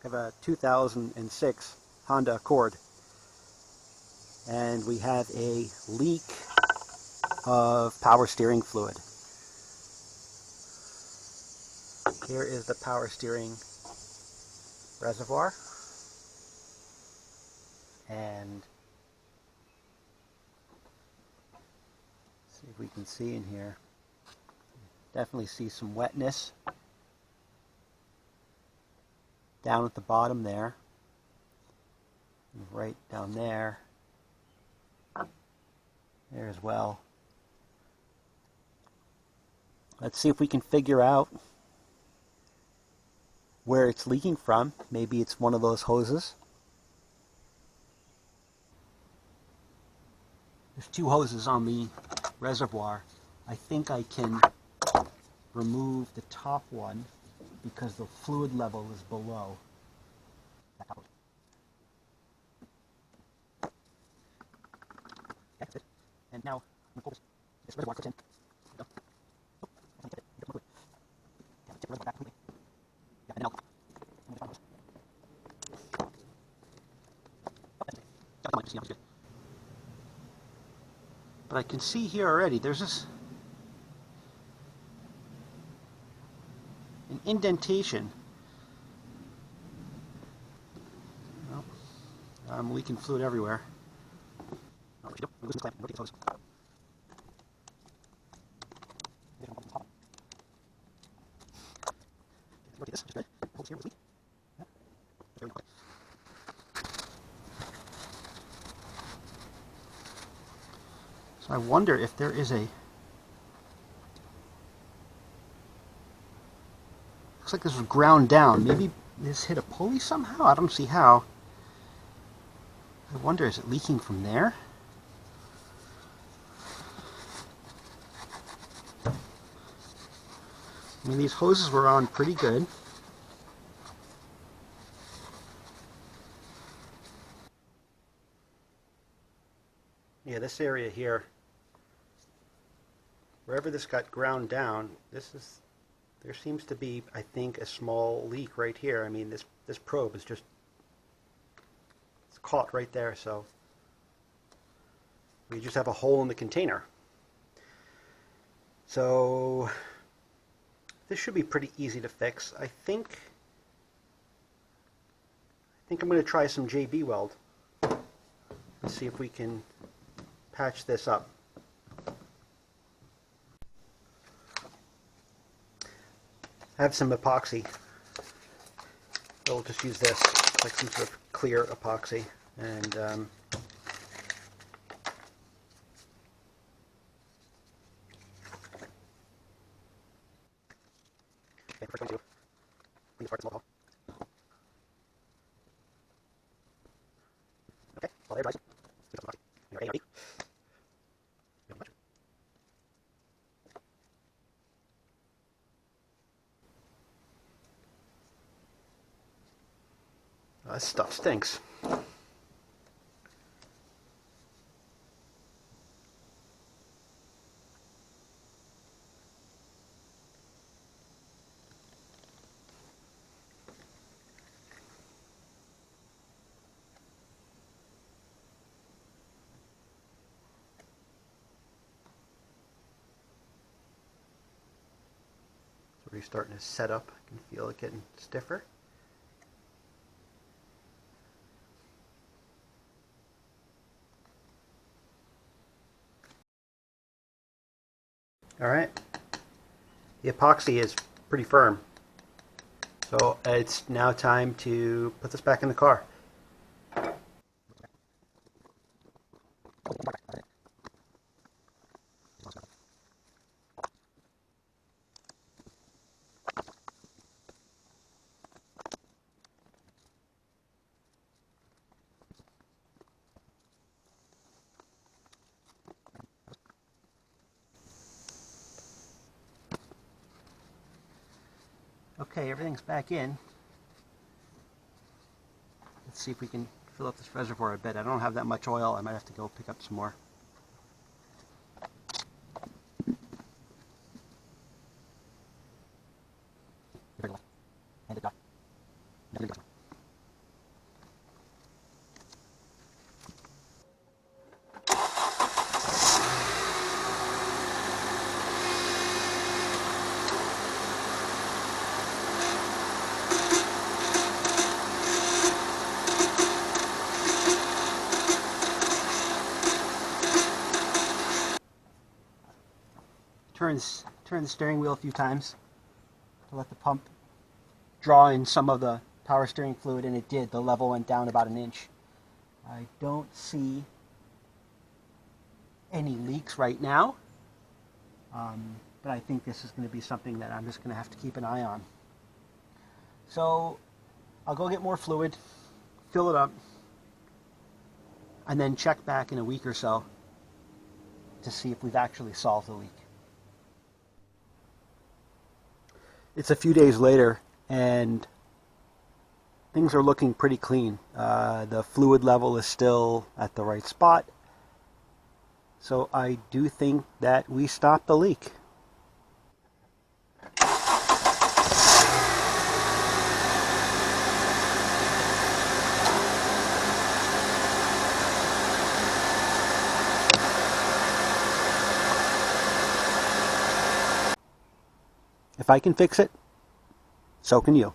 I have a 2006 Honda Accord, and we have a leak of power steering fluid. Here is the power steering reservoir, and see if we can see in here. Definitely see some wetness down at the bottom there, and right down there as well. Let's see if we can figure out where it's leaking from. Maybe it's one of those hoses. There's two hoses on the reservoir. I think I can remove the top one because the fluid level is below. And now I'm going to pull this reservoir clips in. But I can see here already there's this an indentation. Well, I'm leaking fluid everywhere. So I wonder if there is a... Looks like this was ground down. Maybe this hit a pulley somehow? I don't see how. I wonder, is it leaking from there? I mean, these hoses were on pretty good. Yeah, this area here, wherever this got ground down, there seems to be, I think, a small leak right here. I mean, this probe is just, it's caught right there, so we just have a hole in the container. So this should be pretty easy to fix. I think I'm going to try some JB weld and see if we can patch this up. I have some epoxy. We'll just use this, like some sort of clear epoxy, and this stuff stinks. It's already starting to set up. I can feel it getting stiffer. Alright, the epoxy is pretty firm, so it's now time to put this back in the car. Okay, everything's back in. Let's see if we can fill up this reservoir a bit. I don't have that much oil. I might have to go pick up some more. turn the steering wheel a few times to let the pump draw in some of the power steering fluid, and it did. The level went down about 1 inch. I don't see any leaks right now, but I think this is going to be something that I'm just going to have to keep an eye on. So I'll go get more fluid, fill it up, and then check back in a week or so to see if we've actually solved the leak. It's a few days later, and things are looking pretty clean. The fluid level is still at the right spot, so I do think that we stopped the leak. If I can fix it, so can you.